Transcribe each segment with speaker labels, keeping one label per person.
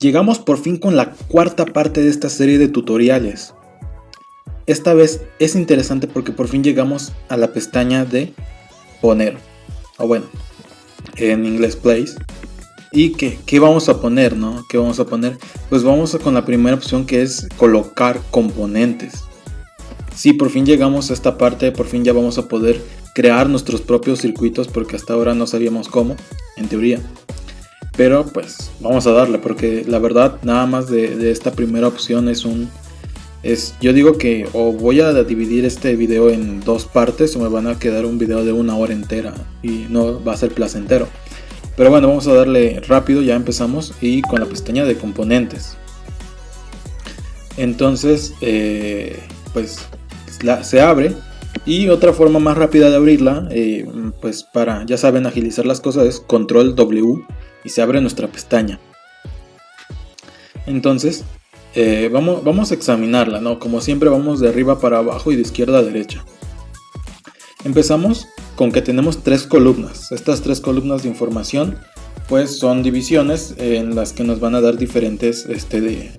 Speaker 1: Llegamos por fin con la cuarta parte de esta serie de tutoriales. Esta vez es interesante porque por fin llegamos a la pestaña de poner, o bueno, en inglés place. ¿Y qué vamos a poner, no? ¿Qué vamos a poner? Pues vamos con la primera opción, que es colocar componentes. Sí, por fin llegamos a esta parte, por fin ya vamos a poder crear nuestros propios circuitos, porque hasta ahora no sabíamos cómo, en teoría. Pero pues vamos a darle, porque la verdad nada más de esta primera opción yo digo que o voy a dividir este video en dos partes o me van a quedar un video de 1 hora entera y no va a ser placentero. Pero bueno, vamos a darle rápido, ya empezamos y con la pestaña de componentes. Entonces pues se abre, y otra forma más rápida de abrirla, pues para, ya saben, agilizar las cosas, es control W y se abre nuestra pestaña. Entonces vamos a examinarla, ¿no? Como siempre vamos de arriba para abajo y de izquierda a derecha. Empezamos con que tenemos 3 columnas. Estas 3 columnas de información pues son divisiones en las que nos van a dar diferentes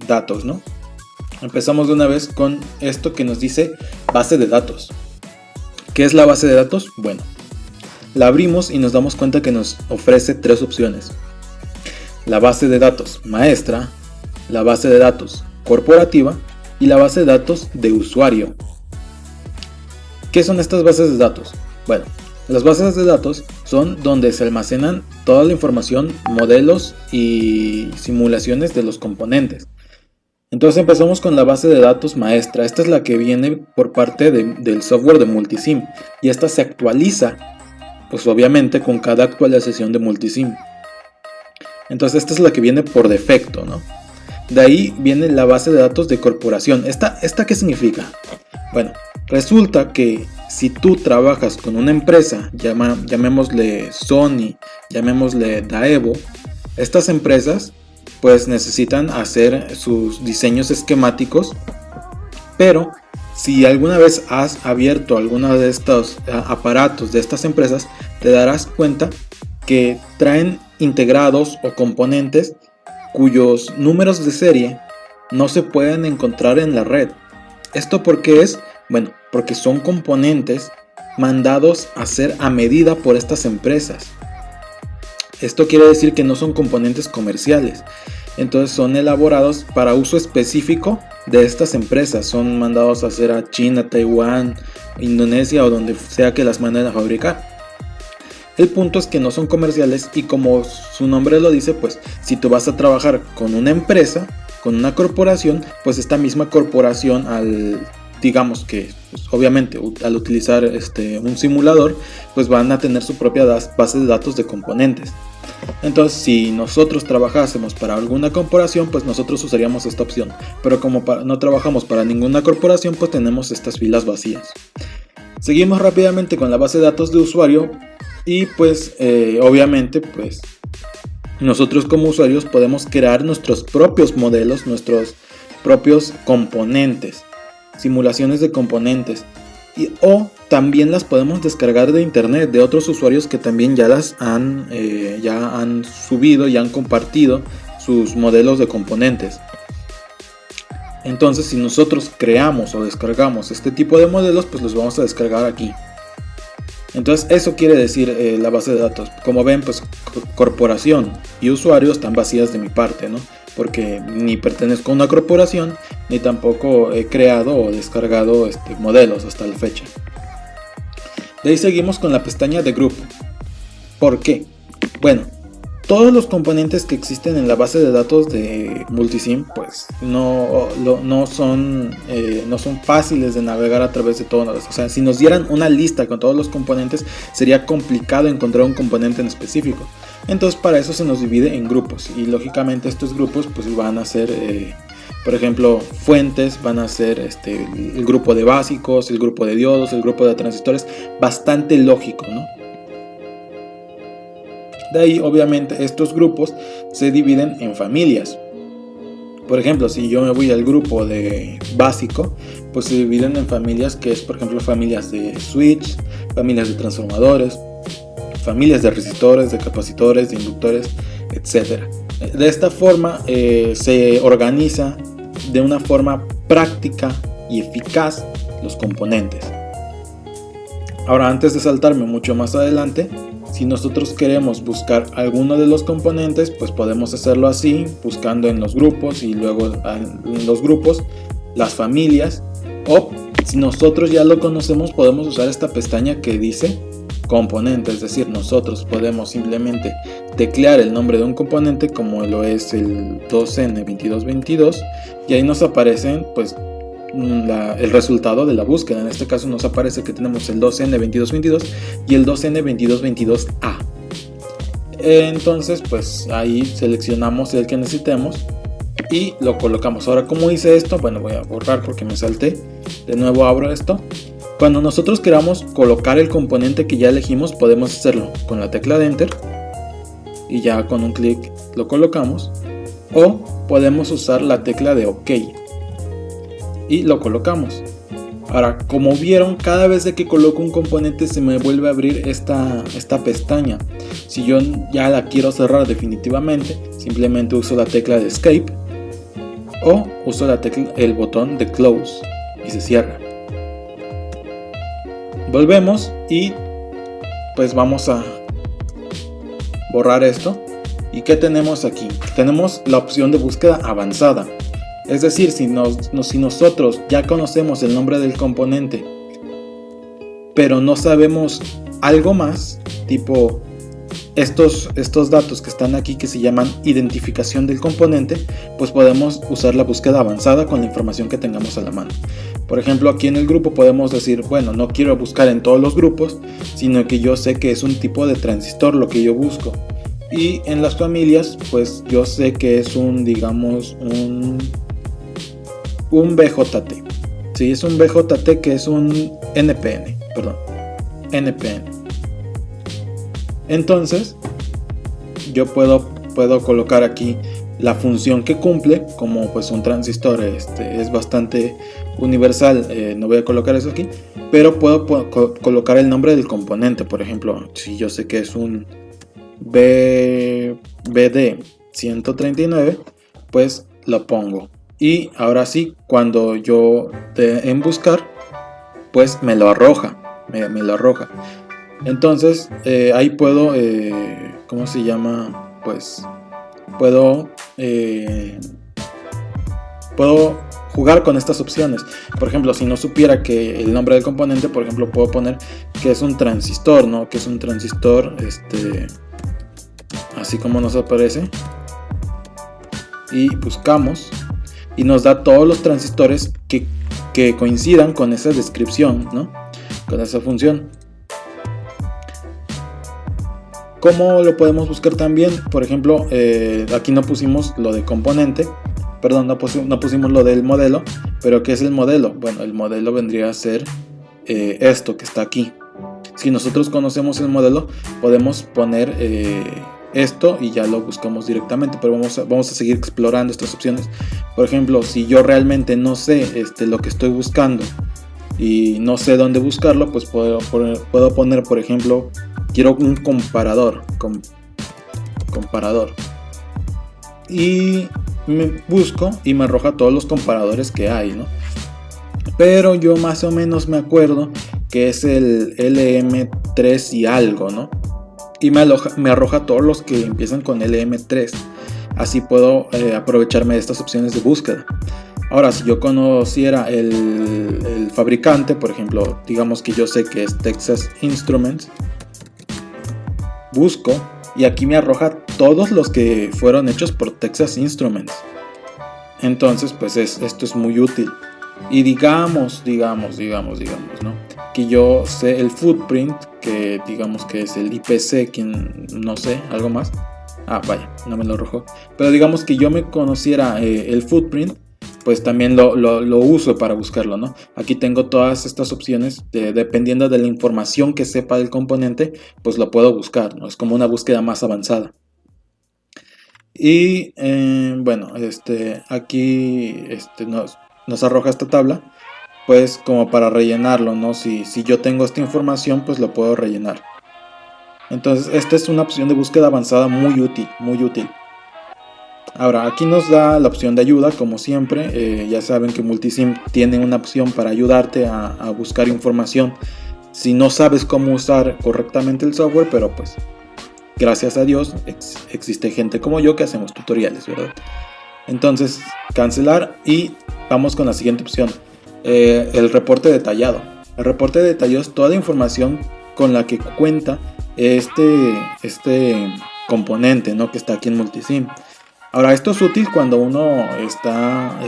Speaker 1: datos, ¿no? Empezamos de una vez con esto que nos dice base de datos. ¿Qué es la base de datos? Bueno, la abrimos y nos damos cuenta que nos ofrece 3 opciones: la base de datos maestra, la base de datos corporativa y la base de datos de usuario. ¿Qué son estas bases de datos? Bueno, las bases de datos son donde se almacenan toda la información, modelos y simulaciones de los componentes. Entonces empezamos con la base de datos maestra. Esta es la que viene por parte del software de Multisim, y esta se actualiza pues obviamente con cada actualización de Multisim. Entonces esta es la que viene por defecto, ¿no? De ahí viene la base de datos de corporación. ¿Esta qué significa? Bueno, resulta que si tú trabajas con una empresa, llamémosle Sony, llamémosle Daewoo, estas empresas pues necesitan hacer sus diseños esquemáticos, pero si alguna vez has abierto alguno de estos aparatos de estas empresas, te darás cuenta que traen integrados o componentes cuyos números de serie no se pueden encontrar en la red. ¿Esto por qué es? Bueno, porque son componentes mandados a hacer a medida por estas empresas. Esto quiere decir que no son componentes comerciales. Entonces son elaborados para uso específico de estas empresas. Son mandados a hacer a China, Taiwán, Indonesia o donde sea que las manden a fabricar. El punto es que no son comerciales, y como su nombre lo dice, pues si tú vas a trabajar con una empresa, con una corporación, pues esta misma corporación, digamos que pues, obviamente al utilizar un simulador, pues van a tener su propia base de datos de componentes. Entonces si nosotros trabajásemos para alguna corporación, pues nosotros usaríamos esta opción, pero como no trabajamos para ninguna corporación, pues tenemos estas filas vacías. Seguimos rápidamente con la base de datos de usuario, y pues obviamente pues nosotros como usuarios podemos crear nuestros propios modelos, nuestros propios componentes, simulaciones de componentes, o también las podemos descargar de internet de otros usuarios que también ya han subido y han compartido sus modelos de componentes. Entonces si nosotros creamos o descargamos este tipo de modelos, pues los vamos a descargar aquí. Entonces eso quiere decir la base de datos. Como ven, pues corporación y usuario están vacías de mi parte, ¿no? Porque ni pertenezco a una corporación, ni tampoco he creado o descargado modelos hasta la fecha. De ahí seguimos con la pestaña de grupo. ¿Por qué? Bueno, todos los componentes que existen en la base de datos de Multisim pues no son fáciles de navegar a través de todos. O sea, si nos dieran una lista con todos los componentes, sería complicado encontrar un componente en específico. Entonces para eso se nos divide en grupos, y lógicamente estos grupos pues van a ser por ejemplo fuentes, van a ser el grupo de básicos, el grupo de diodos, el grupo de transistores. Bastante lógico, ¿no? De ahí obviamente estos grupos se dividen en familias. Por ejemplo, si yo me voy al grupo de básico, pues se dividen en familias, que es por ejemplo familias de switch, familias de transformadores, familias de resistores, de capacitores, de inductores, etc. De esta forma se organiza de una forma práctica y eficaz los componentes. Ahora, antes de saltarme mucho más adelante, si nosotros queremos buscar alguno de los componentes, pues podemos hacerlo así, buscando en los grupos y luego en los grupos las familias, o si nosotros ya lo conocemos, podemos usar esta pestaña que dice componente, es decir, nosotros podemos simplemente teclear el nombre de un componente como lo es el 2N2222 y ahí nos aparecen pues el resultado de la búsqueda. En este caso nos aparece que tenemos el 2N2222 y el 2N2222A. Entonces pues ahí seleccionamos el que necesitemos y lo colocamos. Ahora, ¿cómo hice esto? Bueno, voy a borrar porque me salté. De nuevo abro esto. Cuando nosotros queramos colocar el componente que ya elegimos, podemos hacerlo con la tecla de Enter y ya con un clic lo colocamos, o podemos usar la tecla de OK y lo colocamos. Ahora, como vieron, cada vez de que coloco un componente se me vuelve a abrir esta pestaña. Si yo ya la quiero cerrar definitivamente, simplemente uso la tecla de Escape o uso el botón de Close y se cierra. Volvemos y pues vamos a borrar esto. ¿Y qué tenemos aquí? Tenemos la opción de búsqueda avanzada. Es decir, si nosotros ya conocemos el nombre del componente, pero no sabemos algo más, tipo estos datos que están aquí que se llaman identificación del componente, pues podemos usar la búsqueda avanzada con la información que tengamos a la mano. Por ejemplo, aquí en el grupo podemos decir, bueno, no quiero buscar en todos los grupos, sino que yo sé que es un tipo de transistor lo que yo busco. Y en las familias, pues yo sé que es digamos, un BJT. Sí, es un BJT que es un NPN. Entonces, yo puedo colocar aquí la función que cumple, como pues un transistor es bastante universal, no voy a colocar eso aquí, pero puedo colocar el nombre del componente. Por ejemplo, si yo sé que es un BD139, pues lo pongo. Y ahora sí, cuando yo en buscar, pues me lo arroja, me lo arroja. Entonces ahí puedo, ¿cómo se llama? Pues puedo jugar con estas opciones. Por ejemplo, si no supiera que el nombre del componente, por ejemplo, puedo poner que es un transistor, ¿no? Que es un transistor, así como nos aparece. Y buscamos y nos da todos los transistores que coincidan con esa descripción, ¿no? Con esa función. ¿Cómo lo podemos buscar también? Por ejemplo, aquí no pusimos lo de componente, perdón, no pusimos lo del modelo, pero ¿qué es el modelo? Bueno, el modelo vendría a ser esto que está aquí. Si nosotros conocemos el modelo, podemos poner esto y ya lo buscamos directamente, pero vamos a seguir explorando estas opciones. Por ejemplo, si yo realmente no sé lo que estoy buscando y no sé dónde buscarlo, pues puedo poner, por ejemplo, quiero un comparador, y me busco y me arroja todos los comparadores que hay, ¿no? Pero yo más o menos me acuerdo que es el LM3 y algo, ¿no? Y me arroja todos los que empiezan con LM3. Así puedo aprovecharme de estas opciones de búsqueda. Ahora, si yo conociera el fabricante, por ejemplo, digamos que yo sé que es Texas Instruments, busco y aquí me arroja todos los que fueron hechos por Texas Instruments. Entonces, pues esto es muy útil. Y digamos, ¿no? Que yo sé el footprint, que digamos que es el IPC, quien no sé, algo más. Ah, vaya, no me lo arrojó. Pero digamos que yo me conociera el footprint, pues también lo uso para buscarlo, ¿no? Aquí tengo todas estas opciones, dependiendo de la información que sepa del componente, pues lo puedo buscar, ¿no? Es como una búsqueda más avanzada. Y bueno, aquí nos arroja esta tabla, pues como para rellenarlo, ¿no? Si yo tengo esta información, pues lo puedo rellenar. Entonces esta es una opción de búsqueda avanzada muy útil, muy útil. Ahora, aquí nos da la opción de ayuda, como siempre. Ya saben que Multisim tiene una opción para ayudarte a buscar información si no sabes cómo usar correctamente el software, pero pues gracias a Dios existe gente como yo que hacemos tutoriales, ¿verdad? Entonces, cancelar y vamos con la siguiente opción, el reporte detallado. El reporte detallado es toda la información con la que cuenta este componente, ¿no?, que está aquí en Multisim. Ahora, esto es útil cuando uno está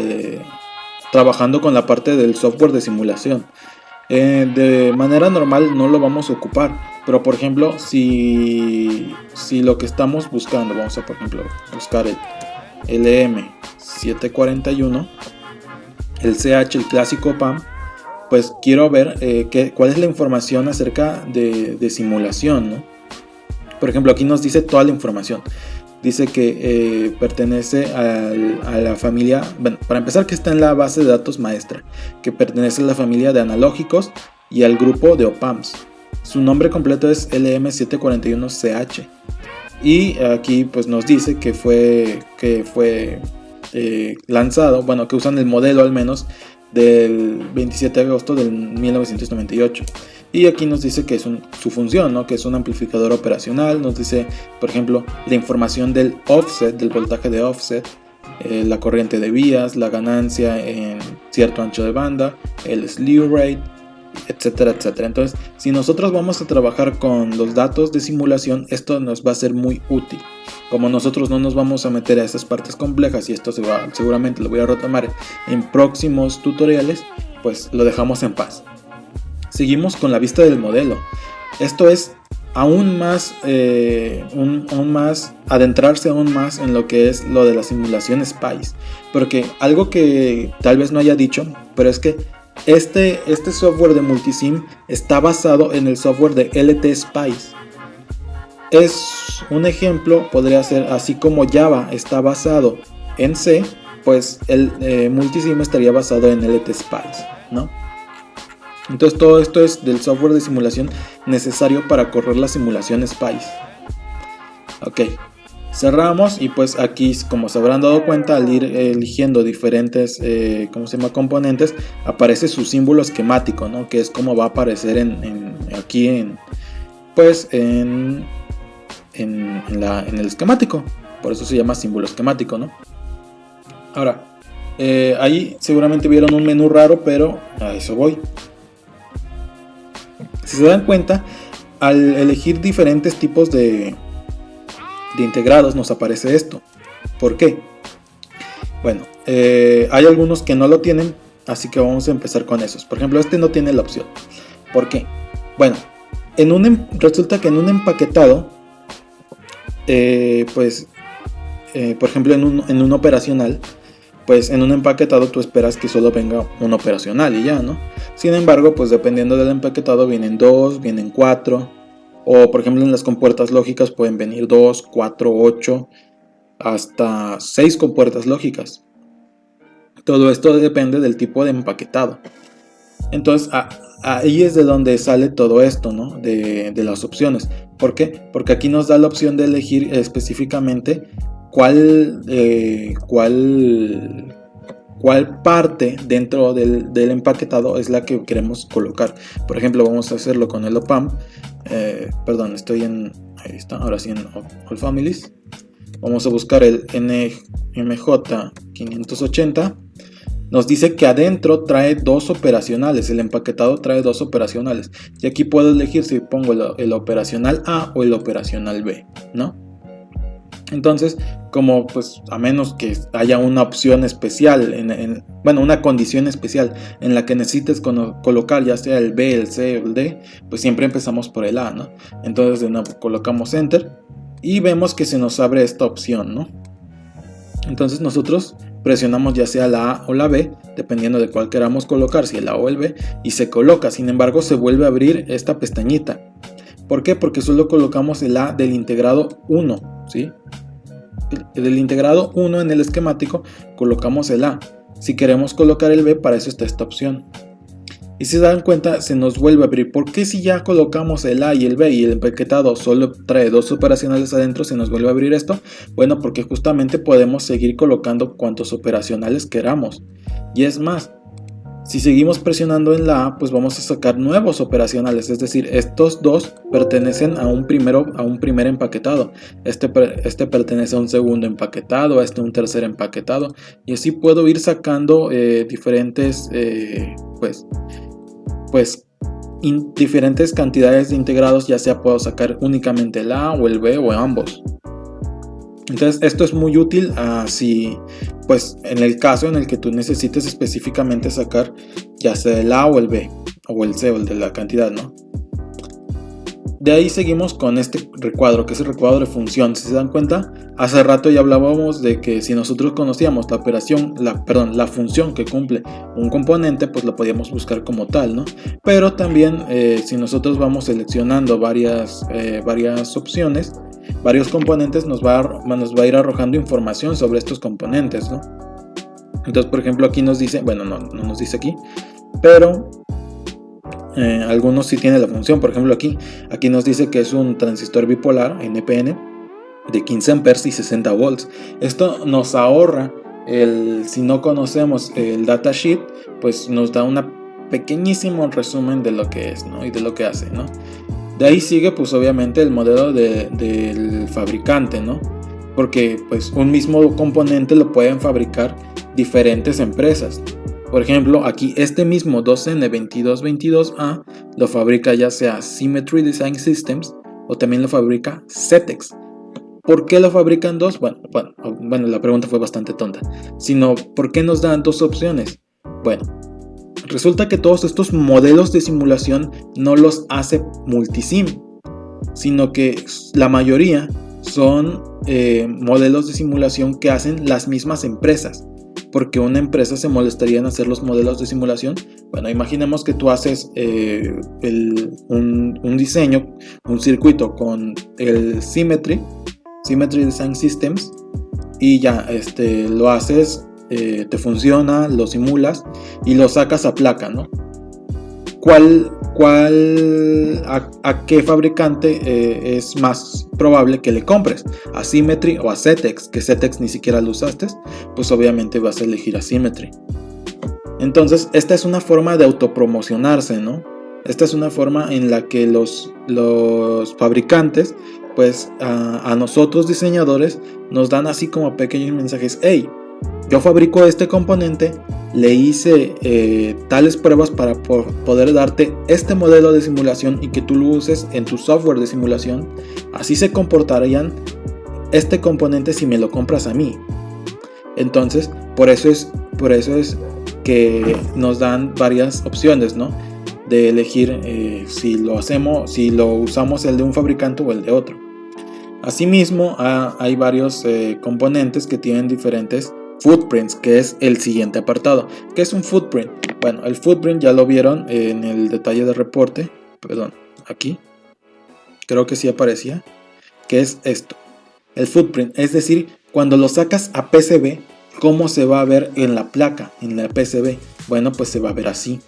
Speaker 1: trabajando con la parte del software de simulación. De manera normal no lo vamos a ocupar, pero por ejemplo, si lo que estamos buscando, vamos a por ejemplo buscar el LM741, el CH, el clásico PAM, pues quiero ver cuál es la información acerca de simulación, ¿no? Por ejemplo, aquí nos dice toda la información. Dice que pertenece a la familia, bueno, para empezar, que está en la base de datos maestra, que pertenece a la familia de analógicos y al grupo de OPAMs. Su nombre completo es LM741CH. Y aquí pues nos dice que fue lanzado, bueno, que usan el modelo al menos del 27 de agosto del 1998. Y aquí nos dice que es su función, ¿no?, que es un amplificador operacional. Nos dice, por ejemplo, la información del offset, del voltaje de offset, la corriente de vías, la ganancia en cierto ancho de banda, el slew rate, etcétera, etcétera. Entonces, si nosotros vamos a trabajar con los datos de simulación, esto nos va a ser muy útil. Como nosotros no nos vamos a meter a esas partes complejas, y esto seguramente lo voy a retomar en próximos tutoriales, pues lo dejamos en paz. Seguimos con la vista del modelo. Esto es aún más, adentrarse aún más en lo que es lo de la simulación SPICE. Porque algo que tal vez no haya dicho, pero es que este software de Multisim está basado en el software de LT Spice. Es un ejemplo, podría ser así como Java está basado en C, pues el Multisim estaría basado en LT Spice, ¿no? Entonces todo esto es del software de simulación necesario para correr la simulación SPICE. Ok, cerramos y pues aquí, como se habrán dado cuenta, al ir eligiendo diferentes componentes, aparece su símbolo esquemático, ¿no?, que es como va a aparecer aquí en el esquemático. Por eso se llama símbolo esquemático, ¿no? Ahora, ahí seguramente vieron un menú raro, pero a eso voy. Si se dan cuenta, al elegir diferentes tipos de integrados nos aparece esto. ¿Por qué? Bueno, hay algunos que no lo tienen, así que vamos a empezar con esos. Por ejemplo, este no tiene la opción. ¿Por qué? Bueno, resulta que en un empaquetado, por ejemplo en un operacional, pues en un empaquetado tú esperas que solo venga un operacional y ya, ¿no? Sin embargo, pues dependiendo del empaquetado vienen 2, vienen 4, o por ejemplo en las compuertas lógicas pueden venir 2, 4, 8, hasta 6 compuertas lógicas. Todo esto depende del tipo de empaquetado. Entonces ahí es de donde sale todo esto, ¿no?, de las opciones. ¿Por qué? Porque aquí nos da la opción de elegir específicamente cuál parte dentro del empaquetado es la que queremos colocar. Por ejemplo, vamos a hacerlo con el OPAM. Perdón, estoy en... Ahí está, ahora sí en All Families. Vamos a buscar el NMJ580. Nos dice que adentro trae 2 operacionales. El empaquetado trae 2 operacionales. Y aquí puedo elegir si pongo el operacional A o el operacional B, ¿no? Entonces, como pues a menos que haya una opción especial, una condición especial en la que necesites colocar ya sea el B, el C o el D, pues siempre empezamos por el A, ¿no? Entonces de nuevo colocamos Enter y vemos que se nos abre esta opción, ¿no? Entonces nosotros presionamos ya sea la A o la B, dependiendo de cuál queramos colocar, si el A o el B, y se coloca. Sin embargo, se vuelve a abrir esta pestañita. ¿Por qué? Porque solo colocamos el A del integrado 1, ¿sí? Del integrado 1 en el esquemático colocamos el A. Si queremos colocar el B, para eso está esta opción. Y si se dan cuenta, se nos vuelve a abrir. ¿Por qué si ya colocamos el A y el B y el empaquetado solo trae 2 operacionales adentro, se nos vuelve a abrir esto? Bueno, porque justamente podemos seguir colocando cuantos operacionales queramos. Y es más, si seguimos presionando en la A, pues vamos a sacar nuevos operacionales. Es decir, estos dos pertenecen a un primer empaquetado. Este pertenece a un segundo empaquetado, a este un tercer empaquetado. Y así puedo ir sacando diferentes diferentes cantidades de integrados, ya sea puedo sacar únicamente el A o el B o ambos. Entonces esto es muy útil si pues en el caso en el que tú necesites específicamente sacar ya sea el A o el B o el C o el de la cantidad, ¿no? De ahí seguimos con este recuadro, que es el recuadro de función. Si se dan cuenta, hace rato ya hablábamos de que si nosotros conocíamos la función que cumple un componente, pues lo podíamos buscar como tal, ¿no? Pero también si nosotros vamos seleccionando varias opciones, varios componentes, nos va a ir arrojando información sobre estos componentes, ¿no? Entonces, por ejemplo, aquí nos dice, bueno, no nos dice aquí, pero algunos sí tienen la función. Por ejemplo, aquí nos dice que es un transistor bipolar NPN de 15 amperes y 60 volts. Esto nos ahorra si no conocemos el datasheet, pues nos da un pequeñísimo resumen de lo que es, ¿no? Y de lo que hace, ¿no? De ahí sigue pues obviamente el modelo del fabricante, ¿no? Porque pues un mismo componente lo pueden fabricar diferentes empresas. Por ejemplo, aquí este mismo 2N2222A lo fabrica ya sea Symmetry Design Systems o también lo fabrica CETEX. ¿Por qué lo fabrican dos? Bueno, la pregunta fue bastante tonta. Sino, ¿por qué nos dan dos opciones? Bueno, resulta que todos estos modelos de simulación no los hace Multisim, sino que la mayoría son modelos de simulación que hacen las mismas empresas. Porque una empresa se molestaría en hacer los modelos de simulación. Bueno, imaginemos que tú haces un diseño, un circuito con el Symmetry Design Systems, y ya lo haces, te funciona, lo simulas y lo sacas a placa, ¿no? ¿A qué fabricante es más probable que le compres? ¿A Symmetry o a CETEX? Que CETEX ni siquiera lo usaste, pues obviamente vas a elegir a Symmetry. Entonces esta es una forma de autopromocionarse, ¿no? Esta es una forma en la que los fabricantes pues a nosotros diseñadores nos dan así como pequeños mensajes. Hey, yo fabrico este componente, le hice tales pruebas para poder darte este modelo de simulación y que tú lo uses en tu software de simulación. Así se comportarían este componente si me lo compras a mí. Entonces, por eso es que nos dan varias opciones, ¿no? De elegir si lo usamos el de un fabricante o el de otro. Asimismo, hay varios componentes que tienen diferentes footprints, que es el siguiente apartado. ¿Qué es un footprint? Bueno, el footprint ya lo vieron en el detalle de reporte. Perdón, aquí creo que sí aparecía. ¿Qué es esto? El footprint, es decir, cuando lo sacas a PCB, ¿cómo se va a ver en la placa, en la PCB? Bueno, pues se va a ver así.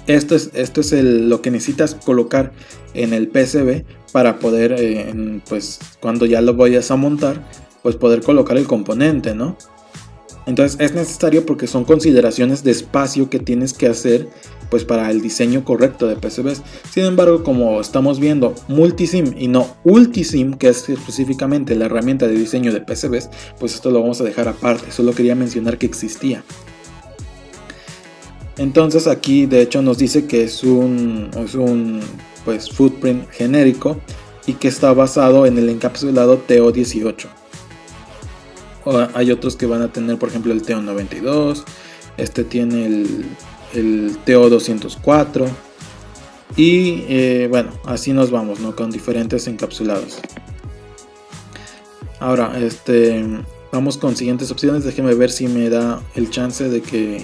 Speaker 1: Esto es lo que necesitas colocar en el PCB para poder, pues cuando ya lo vayas a montar, pues poder colocar el componente, ¿no? Entonces es necesario porque son consideraciones de espacio que tienes que hacer pues para el diseño correcto de PCBs. Sin embargo, como estamos viendo Multisim y no Ultisim, que es específicamente la herramienta de diseño de PCBs, pues esto lo vamos a dejar aparte. Solo quería mencionar que existía. Entonces aquí de hecho nos dice que es un pues, footprint genérico y que está basado en el encapsulado TO18. Hay otros que van a tener, por ejemplo, el TO92. Este tiene el TO204. Y bueno, así nos vamos, ¿no? Con diferentes encapsulados. Ahora, vamos con siguientes opciones. Déjenme ver si me da el chance de que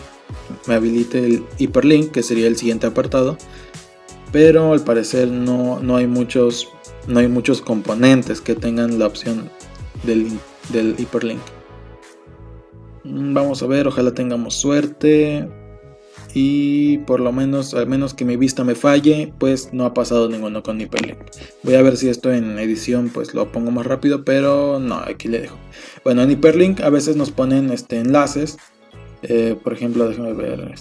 Speaker 1: me habilite el Hyperlink, que sería el siguiente apartado. Pero al parecer no hay muchos componentes que tengan la opción del Hyperlink. Vamos a ver, ojalá tengamos suerte. y por lo menos, al menos que mi vista me falle, pues no ha pasado ninguno con Hyperlink. Voy a ver si esto en edición pues lo pongo más rápido, pero no, aquí le dejo. Bueno, en Hyperlink a veces nos ponen enlaces, por ejemplo, déjame ver,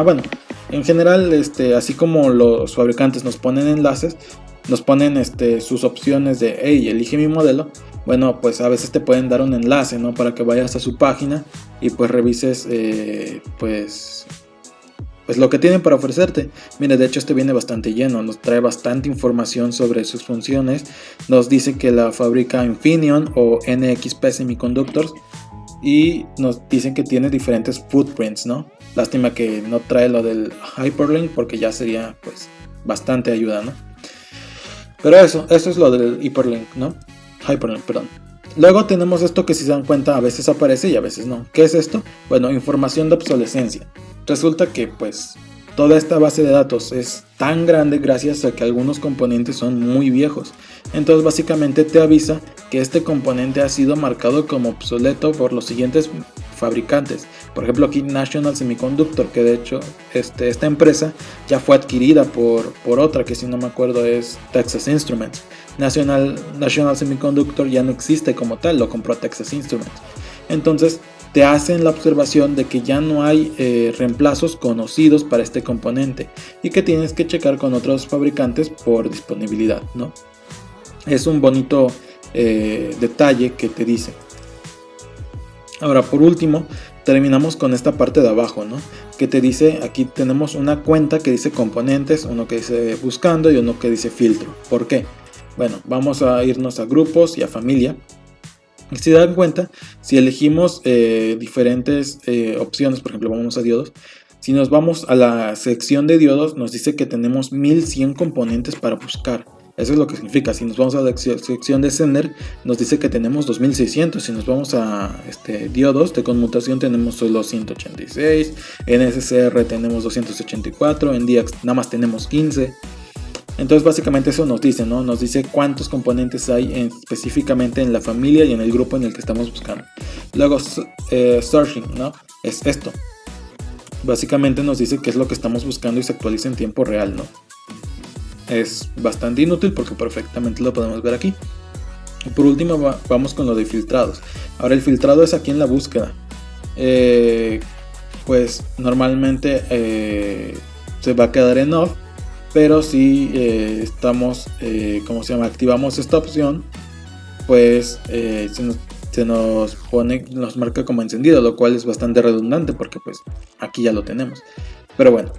Speaker 1: bueno, en general, así como los fabricantes nos ponen enlaces, nos ponen sus opciones de, hey, elige mi modelo. Bueno, pues a veces te pueden dar un enlace, ¿no? Para que vayas a su página y pues revises, pues lo que tienen para ofrecerte. Mire, de hecho este viene bastante lleno, nos trae bastante información sobre sus funciones. Nos dice que la fabrica Infineon o NXP Semiconductors y nos dicen que tiene diferentes footprints, ¿no? Lástima que no trae lo del Hyperlink porque ya sería pues bastante ayuda, ¿no? Pero eso es lo del Hyperlink, ¿no? Hyperlink, perdón. Luego tenemos esto que si se dan cuenta a veces aparece y a veces no. ¿Qué es esto? Bueno, información de obsolescencia. Resulta que pues toda esta base de datos es tan grande gracias a que algunos componentes son muy viejos. Entonces básicamente te avisa que este componente ha sido marcado como obsoleto por los siguientes fabricantes. Por ejemplo aquí National Semiconductor, que de hecho esta empresa ya fue adquirida por otra que si no me acuerdo es Texas Instruments. National Semiconductor ya no existe como tal, lo compró Texas Instruments. Entonces te hacen la observación de que ya no hay reemplazos conocidos para este componente y que tienes que checar con otros fabricantes por disponibilidad, ¿no? Es un bonito detalle que te dice. Ahora, por último, terminamos con esta parte de abajo, ¿no? Que te dice, aquí tenemos una cuenta que dice componentes, uno que dice buscando y uno que dice filtro. ¿Por qué? Bueno, vamos a irnos a grupos y a familia. Y si dan cuenta, si elegimos diferentes opciones, por ejemplo, vamos a diodos. Si nos vamos a la sección de diodos, nos dice que tenemos 1100 componentes para buscar. Eso es lo que significa. Si nos vamos a la sección de Zener, nos dice que tenemos 2600. Si nos vamos a diodos de conmutación, tenemos solo 186. En SCR tenemos 284. En DX nada más tenemos 15. Entonces básicamente eso nos dice, ¿no? Nos dice cuántos componentes hay específicamente en la familia y en el grupo en el que estamos buscando. Luego searching, ¿no? Es esto. Básicamente nos dice qué es lo que estamos buscando y se actualiza en tiempo real, ¿no? Es bastante inútil porque perfectamente lo podemos ver aquí. Y por último vamos con lo de filtrados. Ahora el filtrado es aquí en la búsqueda. Pues normalmente se va a quedar en off. Pero si estamos, activamos esta opción, pues nos marca como encendido, lo cual es bastante redundante porque pues aquí ya lo tenemos. Pero bueno,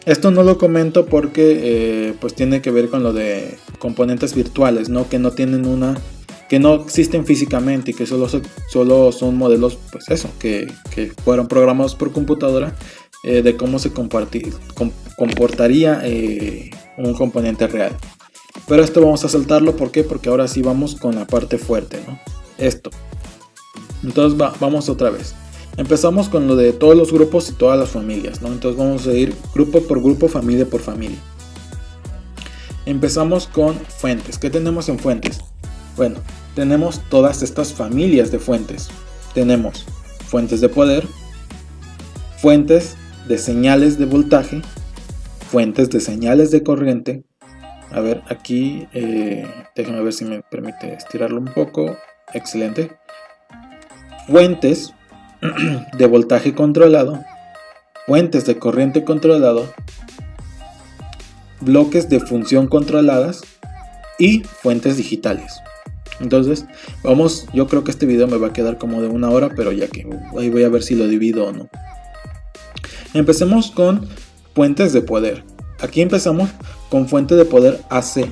Speaker 1: esto no lo comento porque pues tiene que ver con lo de componentes virtuales, ¿no? Que no tienen que no existen físicamente y que solo son modelos, pues eso, que fueron programados por computadora. De cómo se comportaría un componente real. Pero esto vamos a saltarlo, ¿por qué? Porque ahora sí vamos con la parte fuerte, ¿no? Esto. Entonces vamos otra vez. Empezamos con lo de todos los grupos y todas las familias, ¿no? Entonces vamos a ir grupo por grupo, familia por familia. Empezamos con fuentes. ¿Qué tenemos en fuentes? Bueno, tenemos todas estas familias de fuentes. Tenemos fuentes de poder, fuentes de señales de voltaje, fuentes de señales de corriente. A ver, aquí déjame ver si me permite estirarlo un poco. Excelente. Fuentes de voltaje controlado, fuentes de corriente controlado, bloques de función controladas y fuentes digitales. Entonces, yo creo que este video me va a quedar como de 1 hora, pero ya que ahí voy a ver si lo divido o no. Empecemos con fuentes de poder. Aquí empezamos con fuente de poder AC.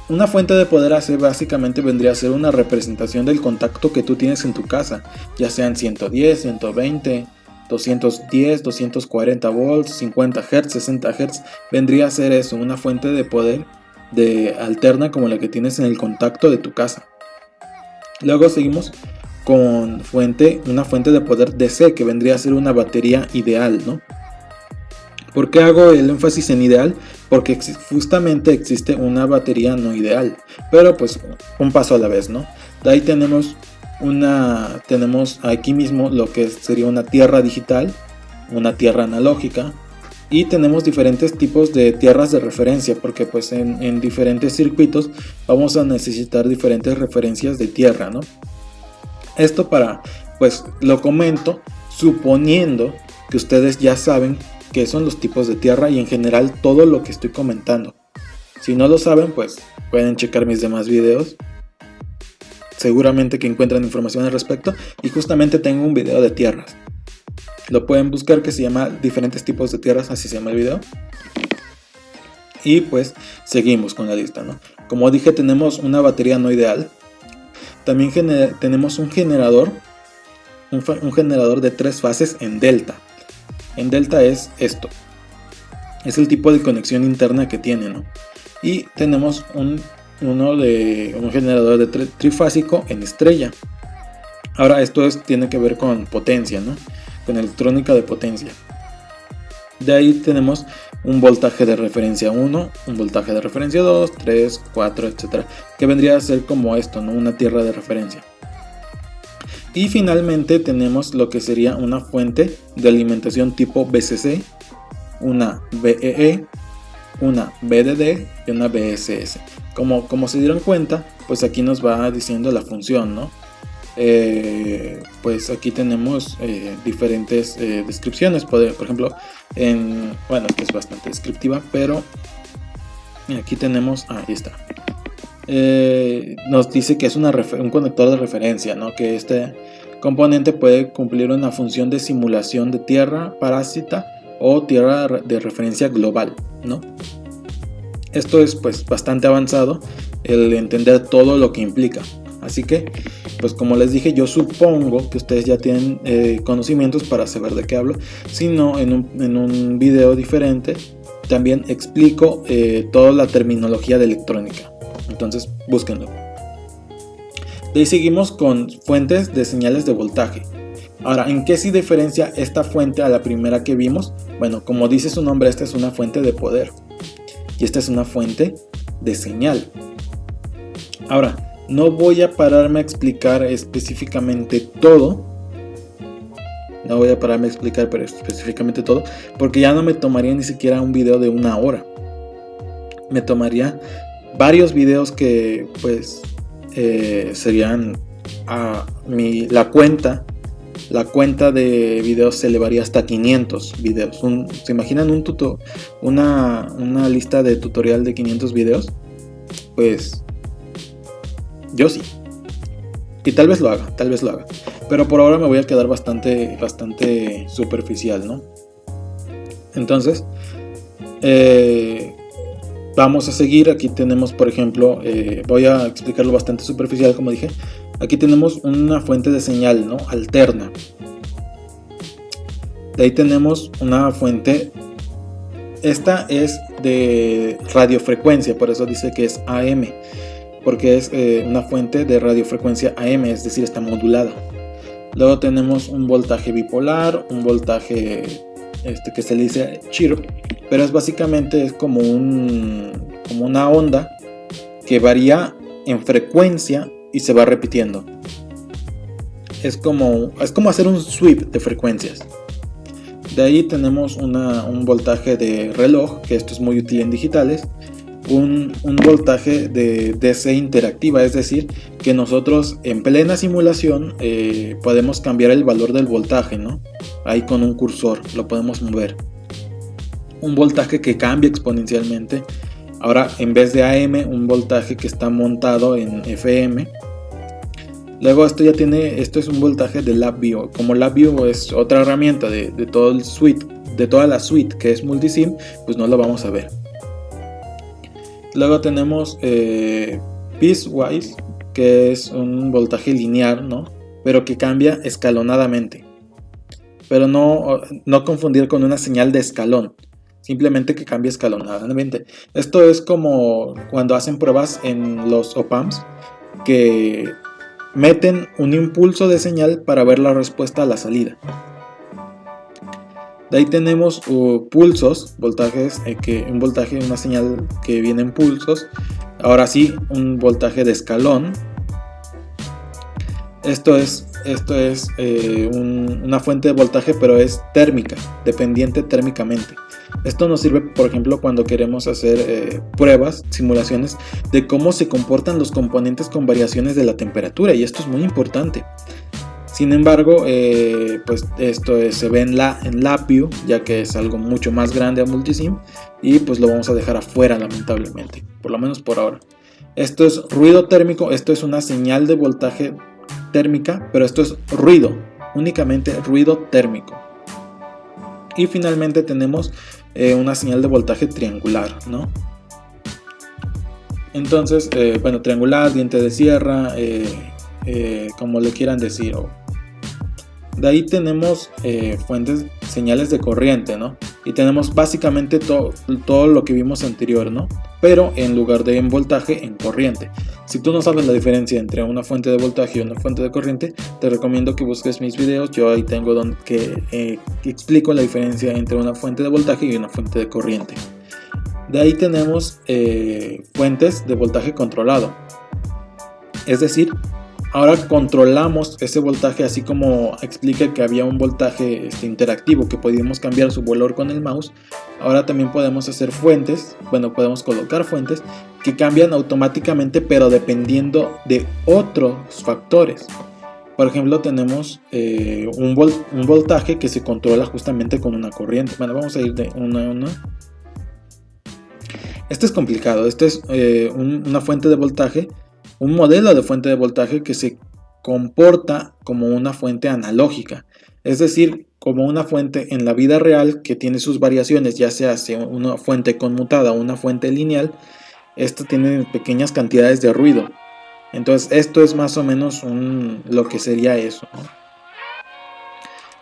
Speaker 1: Una fuente de poder AC básicamente vendría a ser una representación del contacto que tú tienes en tu casa, ya sean 110, 120, 210, 240 volts, 50 Hz, 60 Hz. Vendría a ser eso, una fuente de poder alterna como la que tienes en el contacto de tu casa. Luego seguimos con una fuente de poder DC, que vendría a ser una batería ideal, ¿no? ¿Por qué hago el énfasis en ideal? Porque justamente existe una batería no ideal, pero pues un paso a la vez, ¿no? De ahí tenemos tenemos aquí mismo lo que sería una tierra digital, una tierra analógica, y tenemos diferentes tipos de tierras de referencia, porque pues en diferentes circuitos vamos a necesitar diferentes referencias de tierra, ¿no? Esto pues lo comento suponiendo que ustedes ya saben qué son los tipos de tierra y en general todo lo que estoy comentando. Si no lo saben, pues pueden checar mis demás videos. Seguramente que encuentran información al respecto, y justamente tengo un video de tierras. Lo pueden buscar, que se llama diferentes tipos de tierras, así se llama el video. Y pues seguimos con la lista, ¿no? Como dije, tenemos una batería no ideal. También tenemos un generador de 3 fases en delta. En delta es esto. Es el tipo de conexión interna que tiene, ¿no? Y tenemos un generador de trifásico en estrella. Ahora esto tiene que ver con potencia, ¿no? Con electrónica de potencia. De ahí tenemos un voltaje de referencia 1, un voltaje de referencia 2, 3, 4, etc. Que vendría a ser como esto, ¿no? Una tierra de referencia. Y finalmente tenemos lo que sería una fuente de alimentación tipo BCC, una BEE, una BDD y una BSS. Como se dieron cuenta, pues aquí nos va diciendo la función, ¿no? Pues aquí tenemos diferentes descripciones. Por ejemplo, bueno, que es bastante descriptiva, pero aquí tenemos, ahí está. Nos dice que es un conector de referencia, ¿no? Que este componente puede cumplir una función de simulación de tierra parásita o tierra de referencia global, ¿no? Esto es pues bastante avanzado, el entender todo lo que implica. Así que, pues como les dije, yo supongo que ustedes ya tienen conocimientos para saber de qué hablo. Si no, en un video diferente también explico toda la terminología de electrónica. Entonces, búsquenlo. De ahí seguimos con fuentes de señales de voltaje. Ahora, ¿en qué se diferencia esta fuente a la primera que vimos? Bueno, como dice su nombre, esta es una fuente de poder. Y esta es una fuente de señal. Ahora, no voy a pararme a explicar específicamente todo. No voy a pararme a explicar específicamente todo, porque ya no me tomaría ni siquiera un video de 1 hora. Me tomaría varios videos que pues serían la cuenta de videos se elevaría hasta 500 videos. ¿Se imaginan una lista de tutorial de 500 videos? Pues yo sí. Y tal vez lo haga. Pero por ahora me voy a quedar bastante superficial, ¿no? Entonces, vamos a seguir. Aquí tenemos, por ejemplo, voy a explicarlo bastante superficial, como dije. Aquí tenemos una fuente de señal, ¿no? Alterna. De ahí tenemos una fuente. Esta es de radiofrecuencia, por eso dice que es AM. Porque es una fuente de radiofrecuencia AM, es decir, está modulada. Luego tenemos un voltaje bipolar, un voltaje que se le dice chirp, pero es como una onda que varía en frecuencia y se va repitiendo. Es como hacer un sweep de frecuencias. De ahí tenemos un voltaje de reloj, que esto es muy útil en digitales. Un voltaje de DC interactiva, es decir, que nosotros en plena simulación podemos cambiar el valor del voltaje, ¿no? Ahí con un cursor lo podemos mover. Un voltaje que cambia exponencialmente. Ahora, en vez de AM, un voltaje que está montado en FM. Luego esto es un voltaje de LabVIEW. Como LabVIEW es otra herramienta de todo el suite, de toda la suite que es Multisim, pues no lo vamos a ver. Luego tenemos Piecewise, que es un voltaje lineal, ¿no? Pero que cambia escalonadamente. Pero no confundir con una señal de escalón. Simplemente que cambia escalonadamente. Esto es como cuando hacen pruebas en los op-amps, que meten un impulso de señal para ver la respuesta a la salida. De ahí tenemos pulsos, voltajes, un voltaje, una señal que viene en pulsos. Ahora sí, un voltaje de escalón. Una fuente de voltaje, pero es térmica, dependiente térmicamente. Esto nos sirve, por ejemplo, cuando queremos hacer pruebas, simulaciones de cómo se comportan los componentes con variaciones de la temperatura, y esto es muy importante. Sin embargo, pues esto se ve en LabVIEW, ya que es algo mucho más grande a Multisim, y pues lo vamos a dejar afuera, lamentablemente, por lo menos por ahora. Esto es ruido térmico, esto es una señal de voltaje térmica, pero esto es ruido, únicamente ruido térmico. Y finalmente tenemos una señal de voltaje triangular, ¿no? Entonces, bueno, triangular, diente de sierra, como le quieran decir. De ahí tenemos fuentes, señales de corriente, ¿no? Y tenemos básicamente todo lo que vimos anterior, ¿no? Pero en lugar de en voltaje, en corriente. Si tú no sabes la diferencia entre una fuente de voltaje y una fuente de corriente, te recomiendo que busques mis videos. Yo ahí tengo donde explico la diferencia entre una fuente de voltaje y una fuente de corriente. De ahí tenemos fuentes de voltaje controlado. Es decir, ahora controlamos ese voltaje, así como expliqué que había un voltaje interactivo que podíamos cambiar su valor con el mouse. Ahora también podemos hacer fuentes, bueno, podemos colocar fuentes que cambian automáticamente, pero dependiendo de otros factores. Por ejemplo, tenemos un voltaje que se controla justamente con una corriente. Bueno, vamos a ir de una a una. Este es complicado. Este es una fuente de voltaje, un modelo de fuente de voltaje que se comporta como una fuente analógica, es decir, como una fuente en la vida real que tiene sus variaciones, ya sea una fuente conmutada o una fuente lineal. Esto tiene pequeñas cantidades de ruido. Entonces esto es más o menos lo que sería eso, ¿no?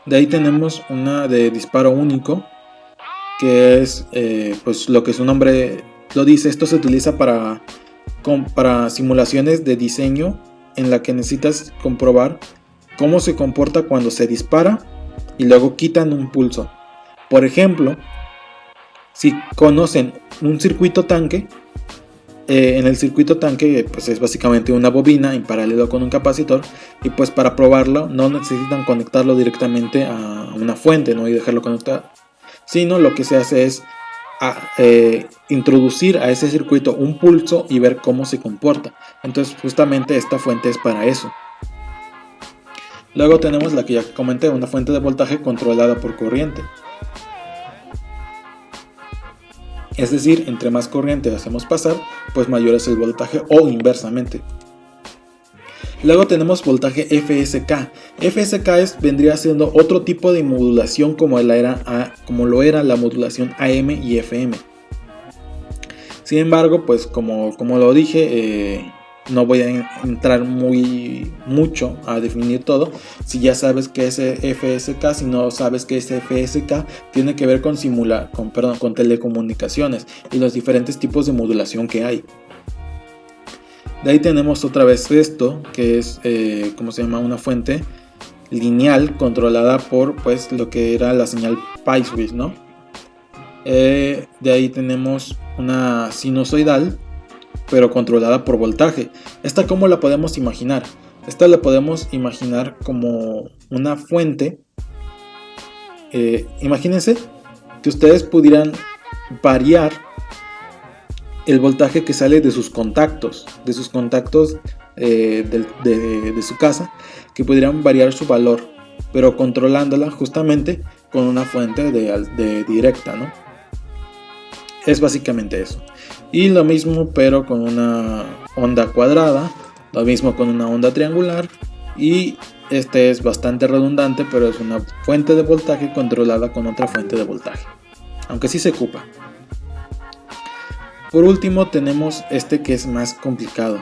Speaker 1: De ahí tenemos una de disparo único, que es pues lo que su nombre lo dice. Esto se utiliza para simulaciones de diseño en la que necesitas comprobar cómo se comporta cuando se dispara y luego quitan un pulso. Por ejemplo, si conocen un circuito tanque, en el circuito tanque pues es básicamente una bobina en paralelo con un capacitor, y pues para probarlo no necesitan conectarlo directamente a una fuente, ¿no? Y dejarlo conectado, sino lo que se hace es introducir a ese circuito un pulso y ver cómo se comporta. Entonces justamente esta fuente es para eso. Luego tenemos la que ya comenté, una fuente de voltaje controlada por corriente. Es decir, entre más corriente hacemos pasar, pues mayor es el voltaje, o inversamente. Luego tenemos voltaje FSK. FSK vendría siendo otro tipo de modulación como lo era la modulación AM y FM. Sin embargo, pues como lo dije, no voy a entrar mucho a definir todo. Si ya sabes qué es FSK, si no sabes qué es FSK, tiene que ver con telecomunicaciones y los diferentes tipos de modulación que hay. De ahí tenemos otra vez esto, que es ¿cómo se llama? Una fuente lineal controlada por pues lo que era la señal PySwiss, ¿no? De ahí tenemos una sinusoidal, pero controlada por voltaje. ¿Esta cómo la podemos imaginar? Esta la podemos imaginar como una fuente. Imagínense que ustedes pudieran variar el voltaje que sale de sus contactos, de su casa, que pudieran variar su valor, pero controlándola justamente con una fuente de directa, ¿no? Es básicamente eso. Y lo mismo pero con una onda cuadrada, lo mismo con una onda triangular, y este es bastante redundante, pero es una fuente de voltaje controlada con otra fuente de voltaje, aunque sí se ocupa. Por último tenemos este que es más complicado.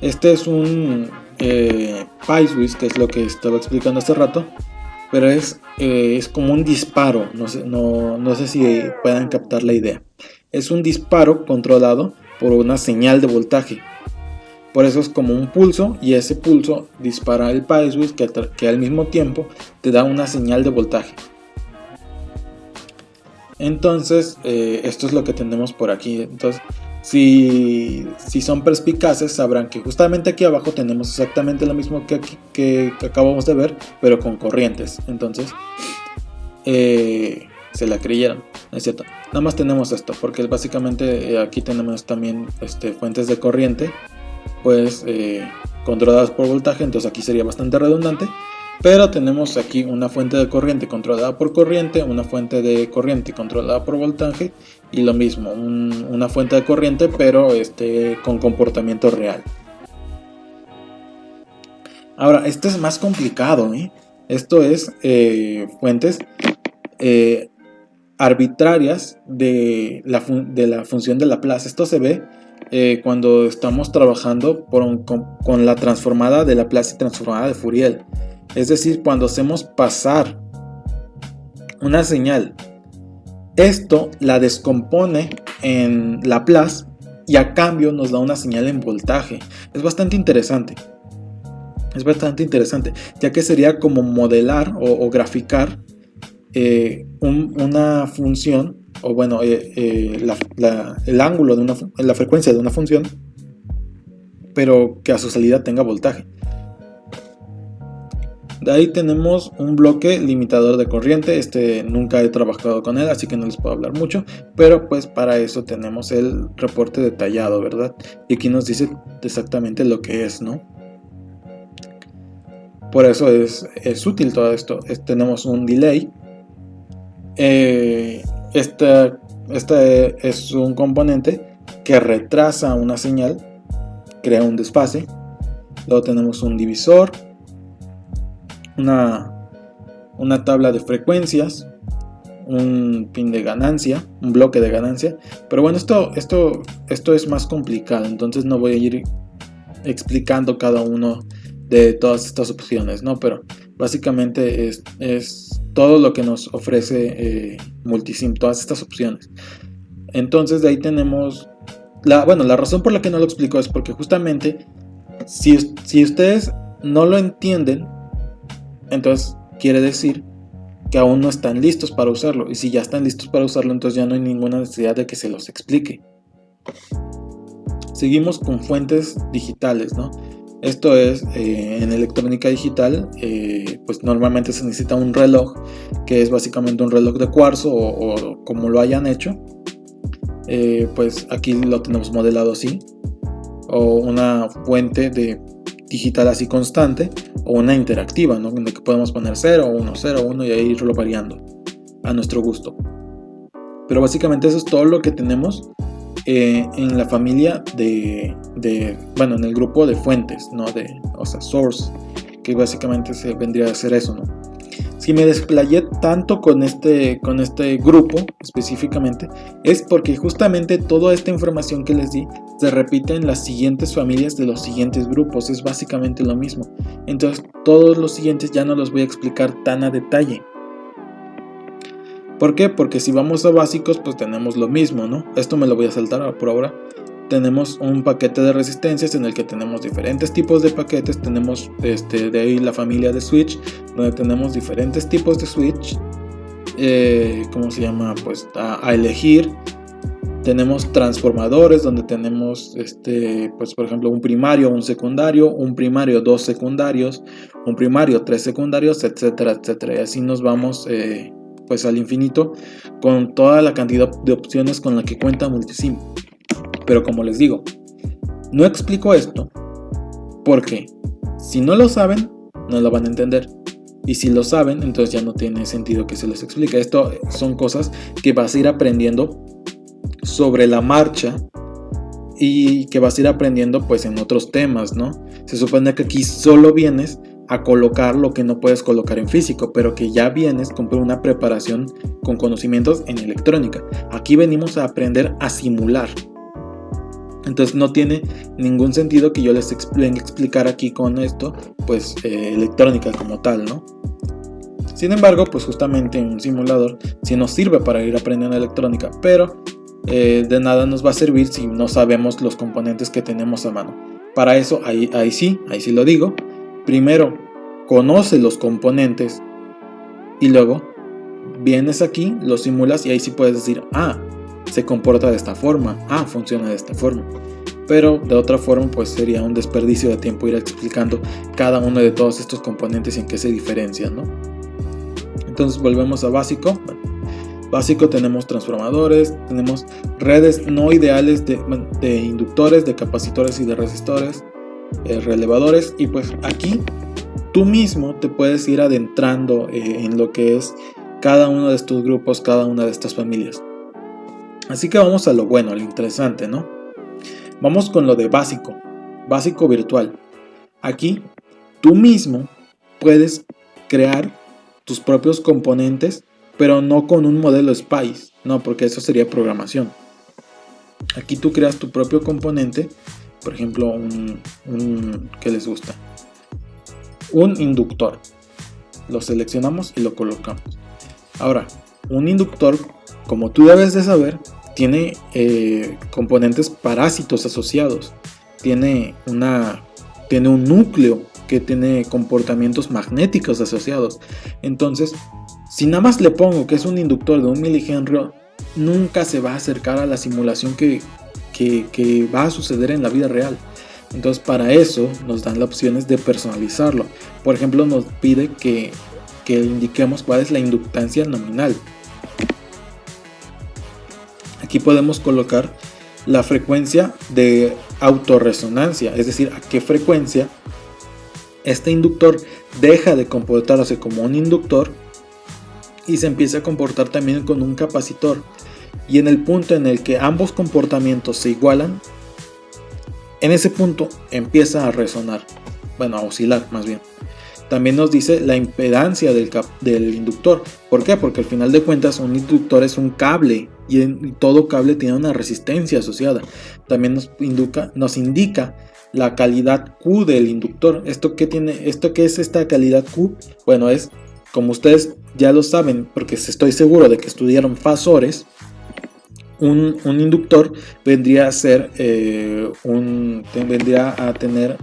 Speaker 1: Este es un PySwiss, que es lo que estaba explicando hace rato, pero es como un disparo. No sé si puedan captar la idea. Es un disparo controlado por una señal de voltaje. Por eso es como un pulso, y ese pulso dispara el PySwiss que al mismo tiempo te da una señal de voltaje. Entonces esto es lo que tenemos por aquí. Entonces, Si son perspicaces, sabrán que justamente aquí abajo tenemos exactamente lo mismo que acabamos de ver, pero con corrientes. Entonces, se la creyeron, ¿no es cierto? Nada más tenemos esto, porque básicamente aquí tenemos también fuentes de corriente, pues controladas por voltaje, entonces aquí sería bastante redundante. Pero tenemos aquí una fuente de corriente controlada por corriente, una fuente de corriente controlada por voltaje y lo mismo, una fuente de corriente pero con comportamiento real. Ahora, esto es más complicado, ¿eh? Esto es fuentes arbitrarias de la función de Laplace. Esto se ve cuando estamos trabajando con la transformada de Laplace y transformada de Fourier. Es decir, cuando hacemos pasar una señal, esto la descompone en Laplace y a cambio nos da una señal en voltaje. Es bastante interesante. Ya que sería como modelar o graficar una función, o bueno, el ángulo de la frecuencia de una función, pero que a su salida tenga voltaje. De ahí tenemos un bloque limitador de corriente. Nunca he trabajado con él, así que no les puedo hablar mucho, pero pues para eso tenemos el reporte detallado, ¿verdad? Y aquí nos dice exactamente lo que es, ¿no? Por eso es útil todo esto. Tenemos un delay. Este es un componente que retrasa una señal, crea un desfase. Luego tenemos un divisor, una tabla de frecuencias, un pin de ganancia, un bloque de ganancia. Pero bueno, esto es más complicado, entonces no voy a ir explicando cada uno de todas estas opciones, ¿no? Pero básicamente es todo lo que nos ofrece Multisim, todas estas opciones. Entonces de ahí tenemos la razón por la que no lo explico es porque justamente si ustedes no lo entienden, entonces quiere decir que aún no están listos para usarlo, y si ya están listos para usarlo, entonces ya no hay ninguna necesidad de que se los explique. Seguimos con fuentes digitales, ¿no? Esto es, en electrónica digital, pues normalmente se necesita un reloj, que es básicamente un reloj de cuarzo o como lo hayan hecho. Pues aquí lo tenemos modelado así, o una fuente digital así constante, o una interactiva, ¿no? En la que podemos poner 0, 1, 0, 1 y ahí irlo variando a nuestro gusto. Pero básicamente eso es todo lo que tenemos en la familia bueno, en el grupo de fuentes, ¿no? O sea, source, que básicamente se vendría a hacer eso, ¿no? Si me desplayé tanto con este grupo específicamente, es porque justamente toda esta información que les di se repite en las siguientes familias de los siguientes grupos. Es básicamente lo mismo. Entonces todos los siguientes ya no los voy a explicar tan a detalle. ¿Por qué? Porque si vamos a básicos, pues tenemos lo mismo, ¿no? Esto me lo voy a saltar por ahora. Tenemos un paquete de resistencias en el que tenemos diferentes tipos de paquetes. Tenemos de ahí la familia de switch, donde tenemos diferentes tipos de switch. ¿Cómo se llama? Pues a elegir. Tenemos transformadores, donde tenemos pues por ejemplo un primario, un secundario, un primario, dos secundarios, un primario, tres secundarios, etcétera, etcétera. Y así nos vamos pues al infinito con toda la cantidad de opciones con la que cuenta Multisim. Pero como les digo, no explico esto porque si no lo saben, no lo van a entender. Y si lo saben, entonces ya no tiene sentido que se les explique. Esto son cosas que vas a ir aprendiendo sobre la marcha y que vas a ir aprendiendo pues en otros temas, ¿no? Se supone que aquí solo vienes a colocar lo que no puedes colocar en físico, pero que ya vienes con una preparación con conocimientos en electrónica. Aquí venimos a aprender a simular. Entonces no tiene ningún sentido que yo les venga a explicar aquí con esto, pues electrónica como tal, ¿no? Sin embargo, pues justamente un simulador sí nos sirve para ir aprendiendo electrónica, pero de nada nos va a servir si no sabemos los componentes que tenemos a mano. Para eso, ahí sí lo digo. Primero, conoce los componentes y luego vienes aquí, los simulas y ahí sí puedes decir, se comporta de esta forma, funciona de esta forma. Pero de otra forma pues sería un desperdicio de tiempo ir explicando cada uno de todos estos componentes y en qué se diferencian, ¿no? Entonces volvemos a básico. Básico, tenemos transformadores, tenemos redes no ideales de inductores, de capacitores y de resistores, relevadores, y pues aquí tú mismo te puedes ir adentrando en lo que es cada uno de estos grupos, cada una de estas familias. Así que vamos a lo bueno, a lo interesante, ¿no? Vamos con lo de básico, básico virtual. Aquí tú mismo puedes crear tus propios componentes, pero no con un modelo SPICE, no, porque eso sería programación. Aquí tú creas tu propio componente, por ejemplo, ¿qué les gusta? Un inductor. Lo seleccionamos y lo colocamos. Ahora, un inductor, como tú debes de saber, tiene componentes parásitos asociados. Tiene un núcleo que tiene comportamientos magnéticos asociados. Entonces, si nada más le pongo que es un inductor de 1 milihenry, nunca se va a acercar a la simulación que va a suceder en la vida real. Entonces, para eso nos dan las opciones de personalizarlo. Por ejemplo, nos pide que indiquemos cuál es la inductancia nominal. Aquí podemos colocar la frecuencia de autorresonancia, es decir, a qué frecuencia este inductor deja de comportarse como un inductor y se empieza a comportar también con un capacitor. Y en el punto en el que ambos comportamientos se igualan, en ese punto empieza a resonar, a oscilar más bien. También nos dice la impedancia del inductor. ¿Por qué? Porque al final de cuentas un inductor es un cable y todo cable tiene una resistencia asociada. También nos indica la calidad Q del inductor. ¿Esto qué es esta calidad Q? Bueno, es, como ustedes ya lo saben, porque estoy seguro de que estudiaron fasores, un inductor vendría a ser vendría a tener,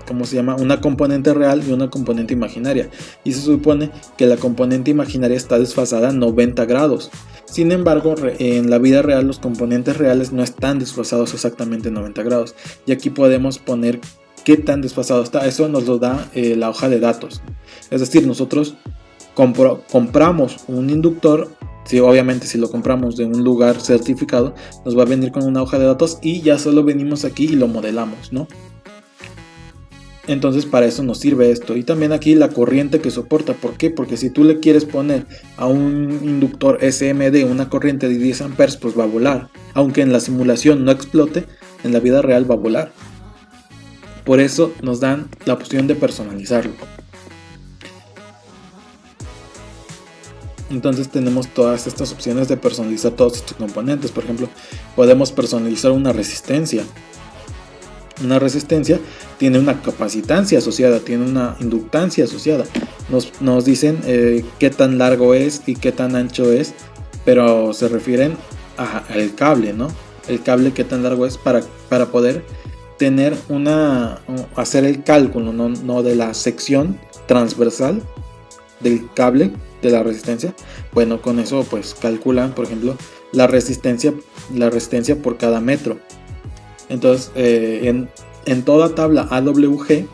Speaker 1: ¿cómo se llama?, una componente real y una componente imaginaria, y se supone que la componente imaginaria está desfasada 90 grados. Sin embargo, en la vida real los componentes reales no están desfasados exactamente 90 grados, y aquí podemos poner qué tan desfasado está. Eso nos lo da la hoja de datos. Es decir, nosotros compramos un inductor. Sí, obviamente si lo compramos de un lugar certificado, nos va a venir con una hoja de datos y ya solo venimos aquí y lo modelamos, ¿no? Entonces para eso nos sirve esto. Y también aquí la corriente que soporta. ¿Por qué? Porque si tú le quieres poner a un inductor SMD una corriente de 10 amperes, pues va a volar. Aunque en la simulación no explote, en la vida real va a volar. Por eso nos dan la opción de personalizarlo. Entonces tenemos todas estas opciones de personalizar todos estos componentes. Por ejemplo, podemos personalizar una resistencia. Una resistencia tiene una capacitancia asociada, tiene una inductancia asociada. Nos dicen qué tan largo es y qué tan ancho es, pero se refieren al cable, ¿no? El cable qué tan largo es para poder tener hacer el cálculo, no de la sección transversal del cable de la resistencia. Bueno, con eso pues calculan, por ejemplo, la resistencia por cada metro. Entonces en toda tabla AWG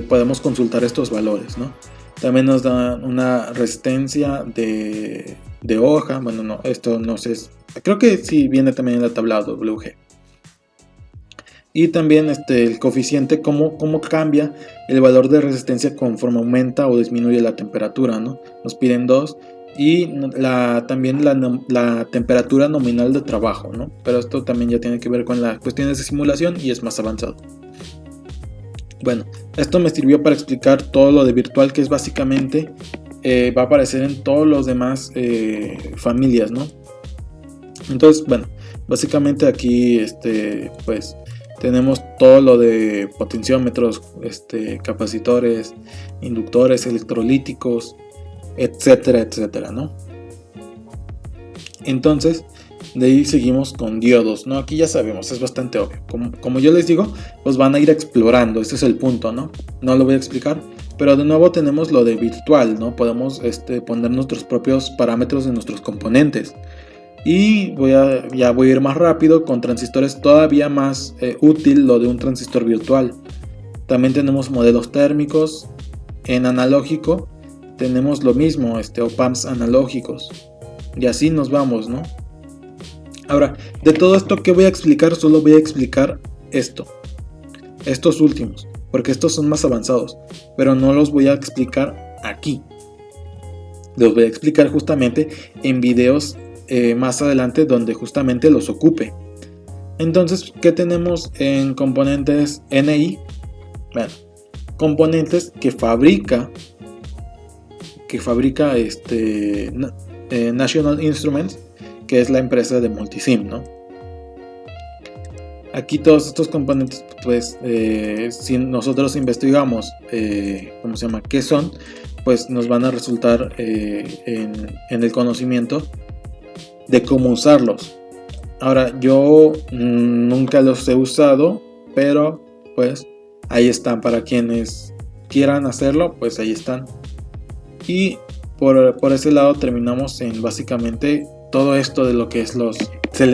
Speaker 1: podemos consultar estos valores, ¿no? También nos dan una resistencia de hoja. Bueno, no, esto no sé, creo que sí viene también en la tabla AWG. Y también el coeficiente, cómo cambia el valor de resistencia conforme aumenta o disminuye la temperatura, ¿no? Nos piden 2. Y también la temperatura nominal de trabajo, ¿no? Pero esto también ya tiene que ver con las cuestiones de simulación y es más avanzado. Bueno, esto me sirvió para explicar todo lo de virtual, que es básicamente va a aparecer en todos los demás familias, ¿no? Entonces, bueno, básicamente aquí pues tenemos todo lo de potenciómetros, capacitores, inductores, electrolíticos, etcétera, etcétera, ¿no? Entonces, de ahí seguimos con diodos, ¿no? Aquí ya sabemos, es bastante obvio. Como yo les digo, pues van a ir explorando, este es el punto, ¿no? No lo voy a explicar, pero de nuevo tenemos lo de virtual, ¿no? Podemos poner nuestros propios parámetros de nuestros componentes. Y ya voy a ir más rápido con transistores todavía más útil lo de un transistor virtual. También tenemos modelos térmicos. En analógico tenemos lo mismo, op-amps analógicos. Y así nos vamos, ¿no? Ahora, de todo esto que voy a explicar, solo voy a explicar estos últimos, porque estos son más avanzados, pero no los voy a explicar aquí. Los voy a explicar justamente en videos más adelante donde justamente los ocupe. Entonces, ¿qué tenemos en componentes NI? Bueno, componentes que fabrica National Instruments, que es la empresa de Multisim, ¿no? Aquí todos estos componentes, pues, si nosotros investigamos, qué son, pues nos van a resultar en el conocimiento de cómo usarlos. Ahora, yo nunca los he usado, pero pues ahí están para quienes quieran hacerlo, pues ahí están. Y por ese lado terminamos en básicamente todo esto de lo que es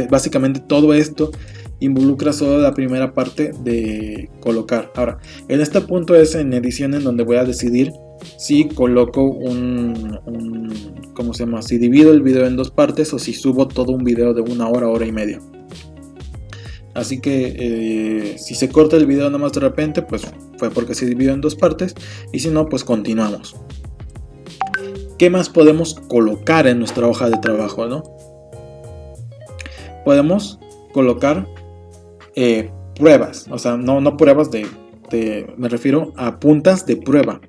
Speaker 1: básicamente todo esto involucra solo la primera parte de colocar. Ahora, en este punto es en edición en donde voy a decidir si coloco si divido el video en dos partes o si subo todo un video de 1 hora, hora y media. Así que si se corta el video nada más de repente, pues fue porque se dividió en dos partes, y si no, pues continuamos. ¿Qué más podemos colocar en nuestra hoja de trabajo, no? Podemos colocar pruebas, o sea, no pruebas me refiero a puntas de prueba.